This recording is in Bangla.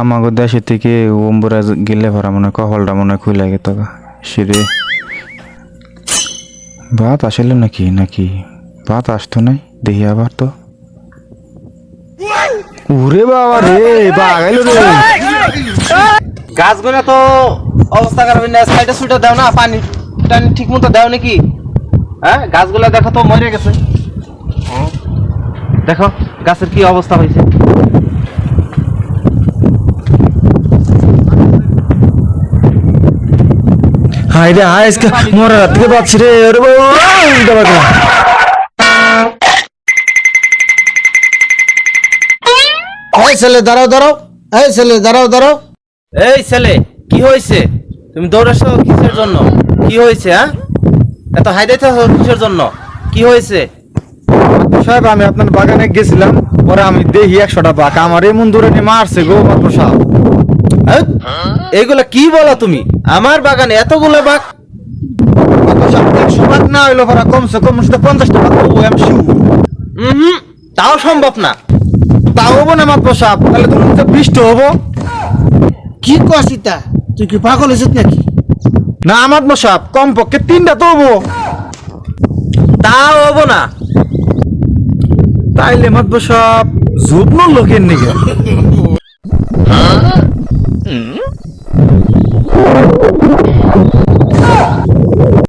আমাগো দেশে থেকে ওম্বুরা গেলে ভরা মনে হয় কপালটা মনে হয় খুলে গেত সিরে। ভাত আসলে নাকি নাকি ভাত আসতো নাই দেখি আবার তো। উরে বাবা রে বাগাইল রে। গাছগুলো তো অবস্থা খারাপ না, সাইডে সুইটা দাও না, পানি টানি ঠিক মতো দাও নাকি? হ্যাঁ, গাছগুলো দেখো তো মরে গেছে। দেখো গাছের কি অবস্থা হয়েছে। হাই রে হাই আজকে মরা রাত থেকে পাচ্ছি রে। আরে বাবা এই ছেলে দাঁড়াও দাঁড়াও, এই ছেলে দাঁড়াও দাঁড়াও। এই ছেলে, কি হয়েছে? তুমি দৌড়াছো কিসের জন্য? কি হয়েছে? হ্যাঁ, এত হাইদাইতে কিসের জন্য? কি হয়েছে? সাহেব আমি আপনার বাগানে গেছিলাম, পরে আমি দেখি 100টা বাঘ আমার এমন দূরে নিয়ে মারছে গো মাত্র সাহেব। হ্যাঁ? এইগুলা কি বলো তুমি? আমার বাগানে এতগুলো বাঘ? বাঘ না হইলো পরা কমসে কম 50টা বাঘ ও এম শিউ। তাও সম্ভব না। তাও হবো না মাত্র সাহেব, তাহলে তো 20টা হবো। কি কসিতা, তুই কি পাগল হয়েছিস নাকি? না আমার সাহেব কমপক্ষে 3টা তো হবো। তাও হবো না। তাইলে মাত্র সাহেব যুগ্ন লোকের নিগে